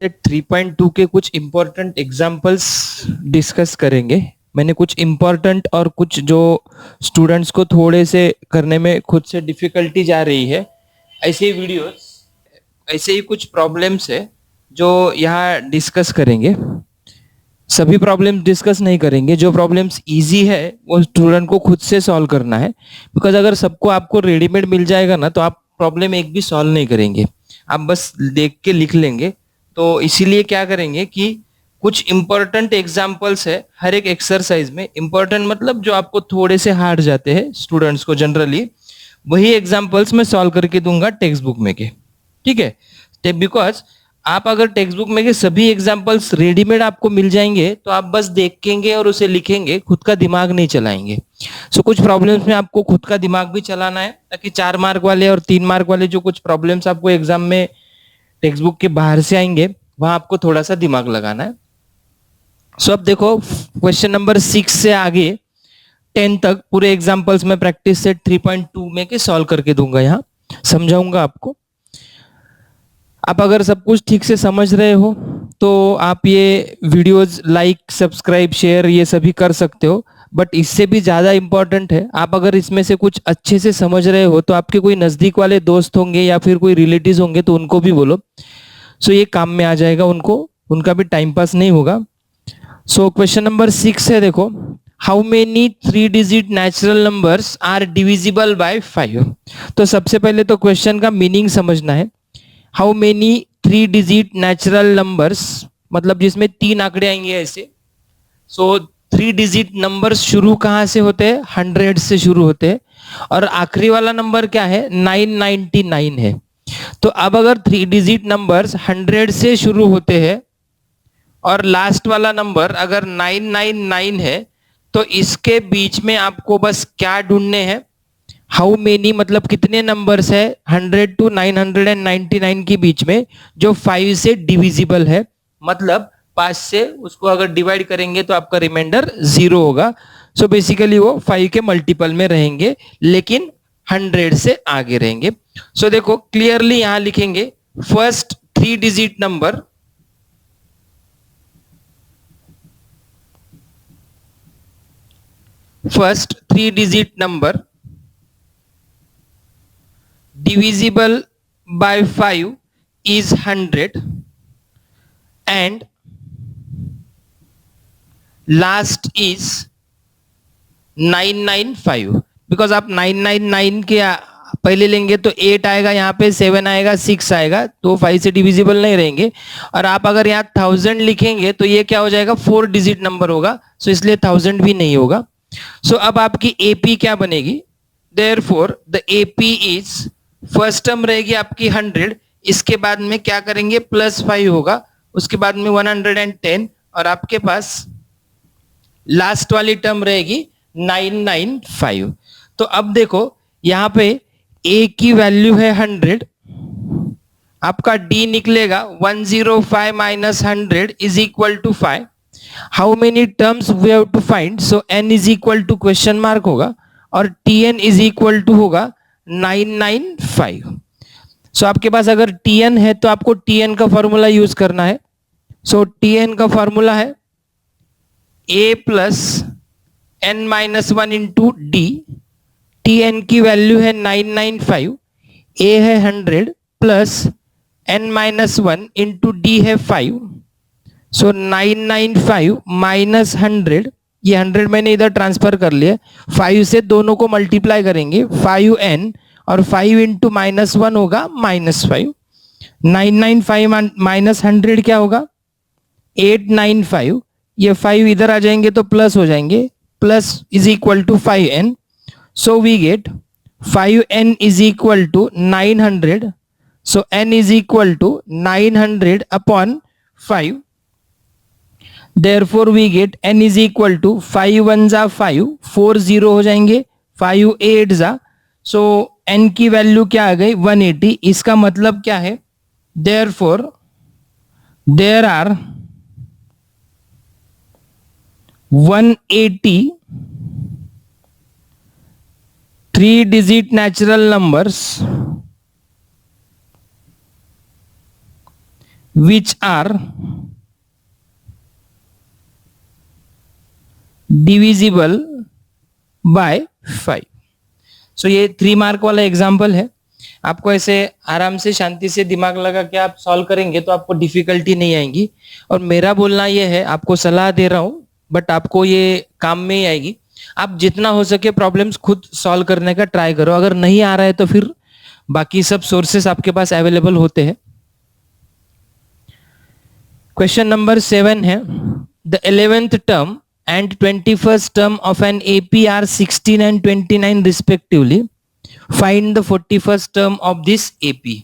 3.2 के कुछ important examples discuss करेंगे। मैंने कुछ इम्पोर्टेंट और कुछ जो स्टूडेंट्स को थोड़े से करने में खुद से डिफिकल्टीज आ रही है, ऐसे ही वीडियोस, ऐसे ही कुछ प्रॉब्लम्स है जो यहाँ डिस्कस करेंगे। सभी प्रॉब्लम्स डिस्कस नहीं करेंगे, जो प्रॉब्लम्स इजी है वो स्टूडेंट को खुद से सॉल्व करना है। बिकॉज अगर सबको आपको रेडीमेड मिल जाएगा ना, तो आप प्रॉब्लम एक भी सॉल्व नहीं करेंगे, आप बस देख के लिख लेंगे। तो इसीलिए क्या करेंगे कि कुछ इंपॉर्टेंट एग्जाम्पल्स है हर एक एक्सरसाइज में। इंपॉर्टेंट मतलब जो आपको थोड़े से हार्ड जाते हैं स्टूडेंट्स को जनरली, वही एग्जाम्पल्स मैं सॉल्व करके दूंगा टेक्स्ट बुक में के। ठीक है, बिकॉज आप अगर टेक्स्ट बुक में के सभी एग्जाम्पल्स रेडीमेड आपको मिल जाएंगे तो आप बस देखेंगे और उसे लिखेंगे, खुद का दिमाग नहीं चलाएंगे। सो कुछ प्रॉब्लम्स में आपको खुद का दिमाग भी चलाना है, ताकि 4 मार्क वाले और 3 मार्क वाले जो कुछ प्रॉब्लम्स आपको एग्जाम में टेक्स्ट बुक के बाहर से आएंगे, वहां आपको थोड़ा सा दिमाग लगाना है। सो अब देखो, क्वेश्चन नंबर 6 से आगे 10 तक पूरे एग्जाम्पल्स में प्रैक्टिस सेट 3.2 में के सॉल्व करके दूंगा, यहाँ समझाऊंगा आपको। आप अगर सब कुछ ठीक से समझ रहे हो तो आप ये वीडियोस लाइक, सब्सक्राइब, शेयर ये सभी कर सकते हो। बट इससे भी ज़्यादा इम्पोर्टेंट है, आप अगर इसमें से कुछ अच्छे से समझ रहे हो तो आपके कोई नज़दीक वाले दोस्त होंगे या फिर कोई रिलेटिव्स होंगे तो उनको भी बोलो। सो ये काम में आ जाएगा उनको, उनका भी टाइम पास नहीं होगा। सो क्वेश्चन नंबर 6 है, देखो, how many 3 digit natural numbers are divisible by 5। तो सबसे पहले तो क्वेश्चन का मीनिंग समझना है। How many 3 digit natural numbers मतलब जिसमें 3 आंकड़े आएंगे ऐसे। सो 3 डिजिट नंबर्स शुरू कहाँ से होते हैं? 100 से शुरू होते हैं, और आखिरी वाला नंबर क्या है? 999 है। तो अब अगर 3 डिजिट नंबर्स 100 से शुरू होते हैं और लास्ट वाला नंबर अगर 999 है, तो इसके बीच में आपको बस क्या ढूंढने हैं? हाउ मेनी मतलब कितने नंबर्स है 100 टू 999 के बीच में जो 5 से डिविजिबल है। मतलब 5 से उसको अगर डिवाइड करेंगे तो आपका रिमाइंडर 0 होगा। सो बेसिकली वो 5 के मल्टीपल में रहेंगे, लेकिन 100 से आगे रहेंगे। सो देखो क्लियरली यहां लिखेंगे, first 3 digit number, first 3 digit number divisible by 5 is 100 and last is 995। Because आप 999 के पहले लेंगे तो 8 आएगा, यहाँ पे 7 आएगा, 6 आएगा, तो 5 से डिविजिबल नहीं रहेंगे। और आप अगर यहाँ 1000 लिखेंगे तो ये क्या हो जाएगा? 4 डिजिट नंबर होगा, सो इसलिए 1000 भी नहीं होगा। सो अब आपकी एपी क्या बनेगी? Therefore the AP is, first term रहेगी आपकी 100, इसके बाद में क्या करेंगे? +5 होगा, उसके बाद में 110, और आपके पास लास्ट वाली टर्म रहेगी 995। तो अब देखो यहाँ पे ए की वैल्यू है 100, आपका डी निकलेगा 105 minus 100 is equal to 5। How many terms we have to find? So n is equal to question mark होगा, और T n is equal to होगा 995। सो आपके पास अगर टी एन है तो आपको टी एन का फॉर्मूला यूज करना है। सो टी एन का फॉर्मूला है A plus N minus 1 into D. T N की वैल्यू है 995, ए है 100 plus N minus 1 into D है 5। सो 995 माइनस 100, ये 100 मैंने इधर ट्रांसफर कर लिया, 5 से दोनों को मल्टीप्लाई करेंगे, 5n, और 5 इंटू -1 होगा -5। 995 माइनस 100 क्या होगा? 895। ये 5 इधर आ जाएंगे तो प्लस हो जाएंगे, plus is equal to 5n। So we get 5n is equal to 900। So n is equal to 900 upon 5। Therefore we get n is equal to 5 1 जा 5, 4 0 हो जाएंगे, 5 8 जा, सो n की वैल्यू क्या आ गई? 180। इसका मतलब क्या है? Therefore there are 180 3 digit natural numbers which are divisible by 5. सो ये 3 मार्क वाला एग्जाम्पल है। आपको ऐसे आराम से शांति से दिमाग लगा के आप सॉल्व करेंगे तो आपको डिफिकल्टी नहीं आएगी। और मेरा बोलना ये है, आपको सलाह दे रहा हूँ बट आपको ये काम में ही आएगी। आप जितना हो सके प्रॉब्लम्स खुद सॉल्व करने का ट्राई करो। अगर नहीं आ रहा है तो फिर बाकी सब सोर्सेस आपके पास अवेलेबल होते हैं। क्वेश्चन नंबर 7 है, the 11th term and 21st term of an AP are 16 and 29 respectively. Find the 41st term of this AP.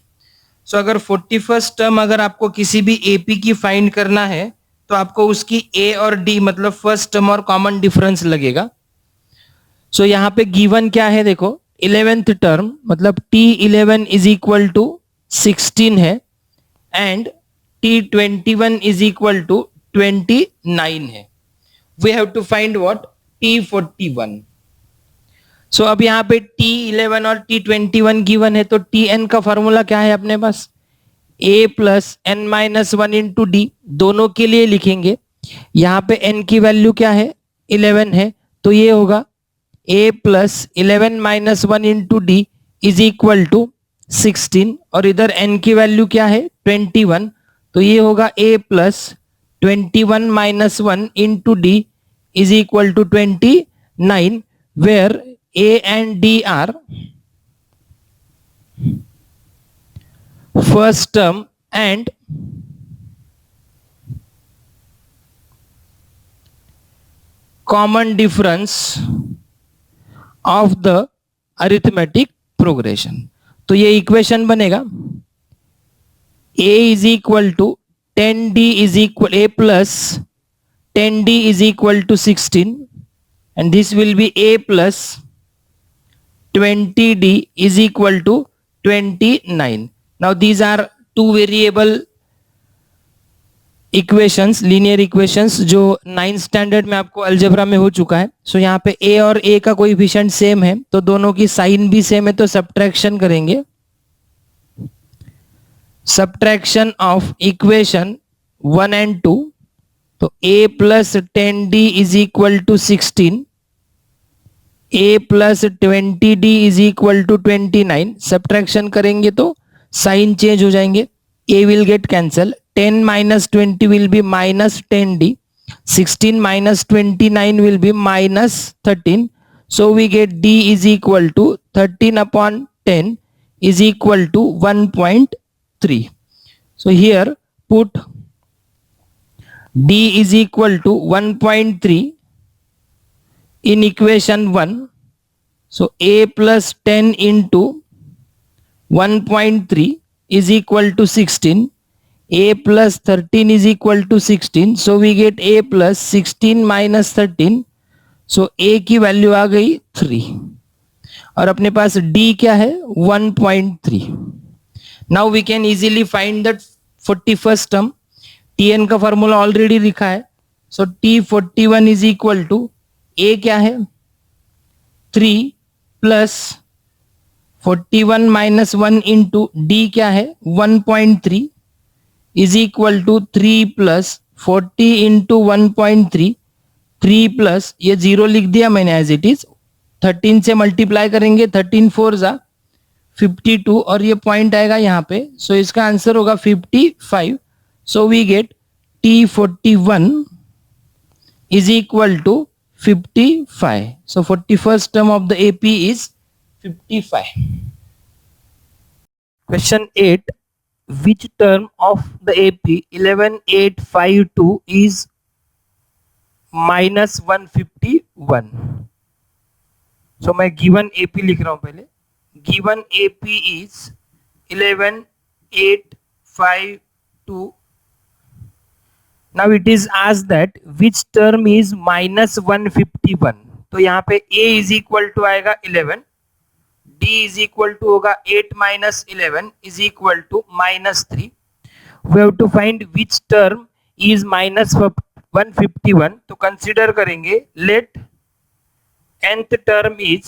So अगर 41st term अगर आपको किसी भी AP की फाइंड करना है तो आपको उसकी A और D मतलब फर्स्ट टर्म और कॉमन डिफरेंस लगेगा। सो यहाँ पे गिवन क्या है देखो, 11th टर्म मतलब T11 इज इक्वल टू 16 है and T21 is equal to 29 है। We have to find what? T41. So अब यहाँ पे T11 और T21 गिवन है तो Tn का फॉर्मूला क्या है अपने पास? A plus n minus 1 into D, दोनों के लिए लिखेंगे। यहाँ पे n की वैल्यू क्या है? 11 है, तो ये होगा A plus 11 minus 1 into D is equal to 16 और इधर n की वैल्यू क्या है? 21, तो ये होगा A plus 21 minus 1 into D is equal to 29, where A and D are first term and common difference of the arithmetic progression. तो ये इक्वेशन बनेगा A is equal to 10D is equal A plus 10D is equal to 16 and this will be A plus 20D is equal to 29. Now these are two variable equations, linear equations जो 9th standard में आपको algebra में हो चुका है। सो यहाँ पे A और A का कोएफिशिएंट सेम है तो दोनों की साइन भी सेम है तो सब्ट्रैक्शन करेंगे। सब्ट्रैक्शन ऑफ इक्वेशन 1 and 2, तो A plus 10D is equal to 16, A plus 20D is equal to 29। Subtraction करेंगे तो साइन चेंज हो जाएंगे, A will get cancel, 10 minus 20 will be minus 10D, 16 minus 29 will be minus 13, so we get D is equal to 13 upon 10 is equal to 1.3. So here put D is equal to 1.3 in equation 1. So A plus 10 into 1.3 is equal to 16. A plus 13 is equal to 16. So we get A plus 16 minus 13. So A की value आ गई 3 और अपने पास D क्या है 1.3. Now we can easily find that 41st term. Tn का formula already लिखा है, so T41 is equal to A क्या है 3 प्लस 41 माइनस 1 इंटू D क्या है 1.3 is equal to 3 plus 40 into 1.3, 3 plus ये 0 लिख दिया मैंने एज इट इज, 13 से मल्टीप्लाई करेंगे 13 4 जा 52 और ये पॉइंट आएगा यहाँ पे, सो इसका आंसर होगा 55. So we get T41 is equal to 55. So 41st term of the AP is 55. Question 8, which term of the AP 11852 is minus 151? सो मैं गिवन AP लिख रहा हूं पहले। Given AP is 11852. Now it is asked that which term is minus 151. तो यहाँ पे A is equal to आएगा 11, D is equal to होगा 8 minus 11 is equal to minus 3. We have to find which term is minus 151. तो consider करेंगे let nth term is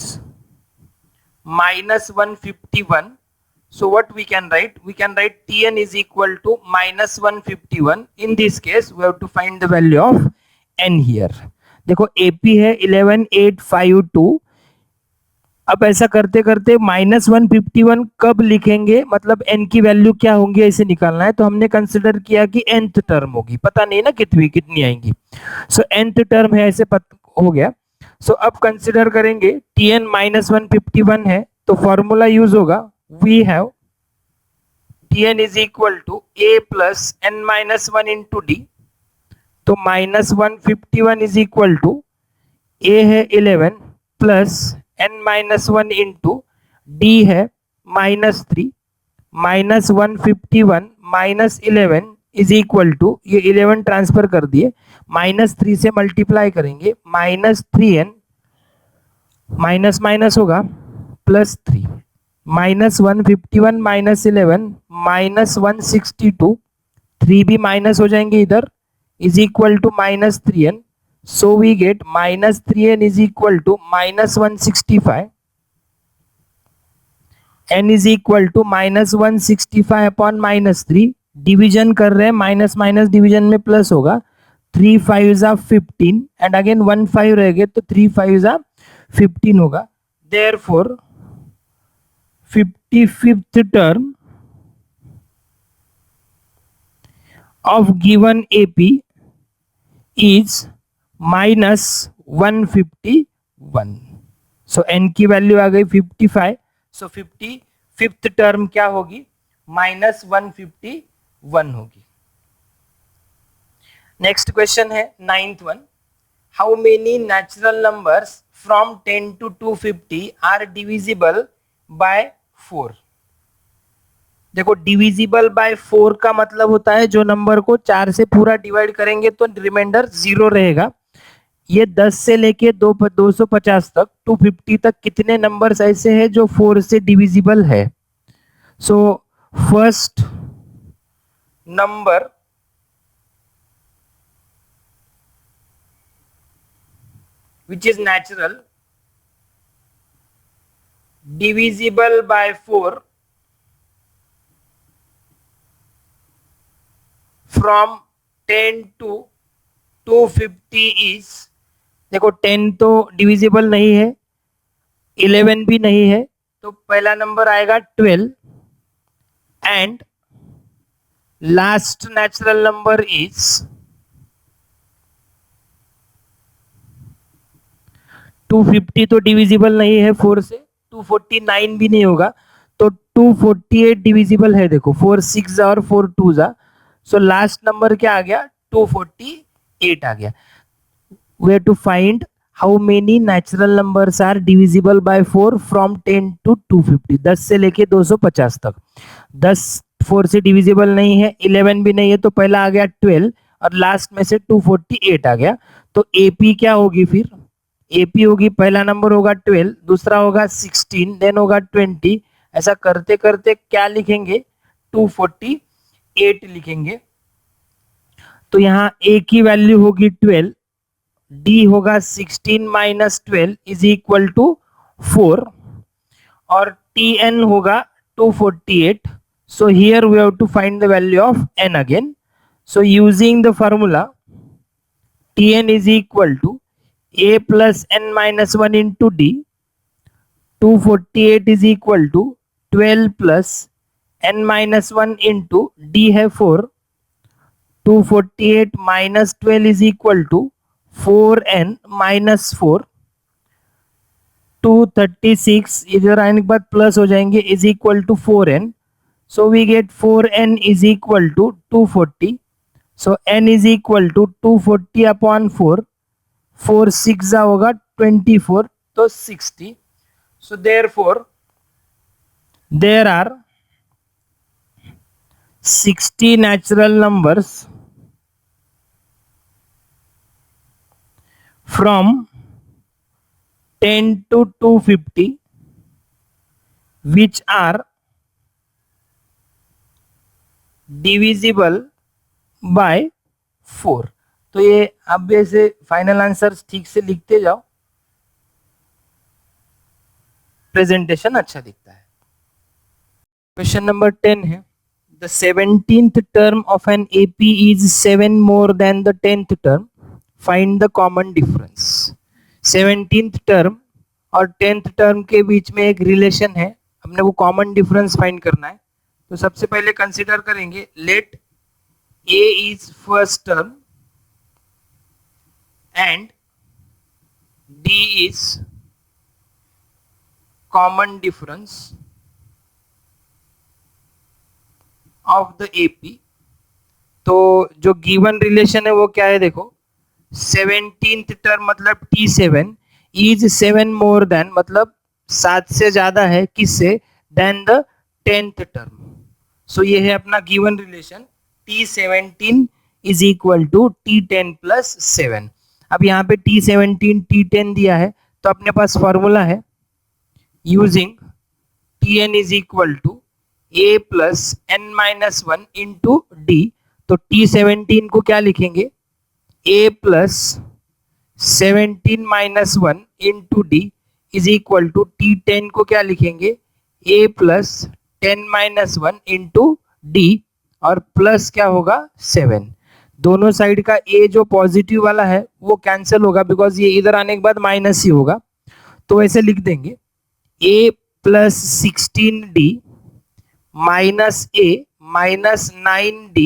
minus 151 So what we can write? We can write Tn is equal to minus 151. In this case, we have to find the value of n here. देखो AP है 11852. अब ऐसा करते करते -151 कब लिखेंगे, मतलब n की वैल्यू क्या होंगी इसे निकालना है, तो हमने कंसिडर किया कि nth टर्म होगी, पता नहीं ना कितनी कितनी आएंगी. सो nth टर्म है ऐसे हो गया. सो अब कंसिडर करेंगे Tn -151 है तो फॉर्मूला यूज होगा. We have Tn is equal to a plus n minus 1 into D. तो -151 इज इक्वल टू a है 11 plus n minus 1 into D है -3. -151 माइनस 11 इज इक्वल टू, ये 11 ट्रांसफर कर दिए, -3 से मल्टीप्लाई करेंगे, -3n माइनस माइनस होगा +3. -151 माइनस 11 -162, 3 भी माइनस हो जाएंगे इधर, is equal to -3n. So we get -3n is equal to -165. n is equal to -165 upon -3. Division कर रहे हैं, माइनस माइनस डिवीजन में प्लस होगा. 3 5 15 एंड अगेन 1 5 रह गए तो 3 5 15 होगा. Therefore 55th term of given AP is -151. So n की वैल्यू आ गई 55. सो 55th टर्म क्या होगी? -151 होगी. नेक्स्ट क्वेश्चन है 9th one. How many natural numbers from 10 to 250 are divisible by 4. देखो डिविजिबल बाय 4 का मतलब होता है जो नंबर को 4 से पूरा डिवाइड करेंगे तो रिमाइंडर 0 रहेगा. ये 10 से लेके 250 तक 250 तक कितने नंबर्स ऐसे हैं जो 4 से डिविजिबल है? So first number which is natural divisible by 4 from 10 to 250 is, देखो 10 तो डिविजिबल नहीं है, 11 भी नहीं है, तो पहला नंबर आएगा 12 and last natural number is 250 तो डिविजिबल नहीं है 4 से, 249 भी नहीं होगा, तो 248 डिविजिबल है. देखो 4 6 और 4 2 जा, सो लास्ट नंबर क्या आ गया? 248 आ गया. We have to find how many natural numbers are divisible by 4 from 10 to 250. 10 से लेके 250 तक. 10 4 से डिविजिबल नहीं है, 11 भी नहीं है, तो पहला आ गया 12 और लास्ट में से 248 आ गया. तो AP क्या होगी फिर? AP होगी, पहला नंबर होगा 12, दूसरा होगा 16, देन होगा 20. ऐसा करते करते क्या लिखेंगे? 248 लिखेंगे. तो यहाँ A की वैल्यू होगी 12, D होगा 16 माइनस 12 इज इक्वल टू 4 और Tn होगा 248. So here we have to find the value of n again. So using the formula Tn is equal to a plus n minus 1 into D. 248 is equal to 12 plus n minus 1 into D है 4. 248 minus 12 is equal to 4n minus 4. 236 इधर आने के बाद plus हो जाएंगे is equal to 4n. So we get 4n is equal to 240. So n is equal to 240 upon 4. 4 6 होगा 24, तो 60. So therefore there are 60 natural numbers from 10 to 250 which are divisible by 4. तो ये अब ऐसे फाइनल आंसर ठीक से लिखते जाओ, प्रेजेंटेशन अच्छा दिखता है. क्वेश्चन नंबर 10 है, the 17th term of an AP is 7 more than the 10th term, find the common difference. 17th term और 10th टर्म के बीच में एक रिलेशन है, हमने वो कॉमन डिफरेंस फाइंड करना है। तो सबसे पहले कंसीडर करेंगे, let A is first term and D is common difference of the AP. तो जो गिवन रिलेशन है वो क्या है, देखो 17th टर्म मतलब T7 इज 7 मोर देन मतलब 7 से ज्यादा है किससे, देन द 10th टर्म। सो ये है अपना given relation, T17 is equal to T10 plus 7। अब यहाँ पे T17 T10 दिया है, तो अपने पास फॉर्मूला है using Tn is equal to a plus n minus 1 into D. तो T17 को क्या लिखेंगे, a plus 17 minus 1 into D is equal to T10 को क्या लिखेंगे, a plus 10 minus 1 into D और प्लस क्या होगा 7। दोनों साइड का a जो पॉजिटिव वाला है वो कैंसिल होगा, बिकॉज ये इधर आने के बाद माइनस ही होगा। तो ऐसे लिख देंगे a plus 16d minus a minus 9d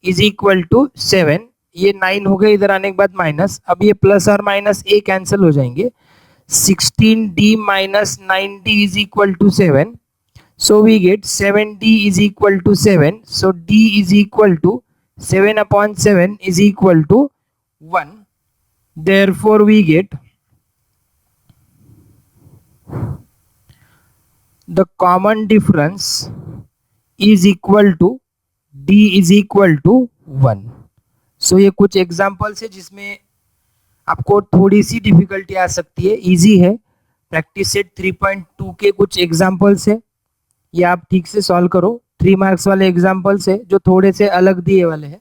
is equal to 7। ये 9 हो गए, इधर आने के बाद माइनस, अब ये प्लस और माइनस a कैंसिल हो जाएंगे। 16d minus 9d is equal to 7। So we get 7d is equal to 7। So d is equal to 7 upon 7 is equal to 1. Therefore we get the common difference is equal to d is equal to 1. So ये कुछ examples है जिसमें आपको थोड़ी सी difficulty आ सकती है, easy है। Practice set 3.2 के कुछ एग्जाम्पल्स है, ये आप ठीक से सॉल्व करो। 3 मार्क्स वाले एग्जाम्पल्स है जो थोड़े से अलग दिए वाले हैं।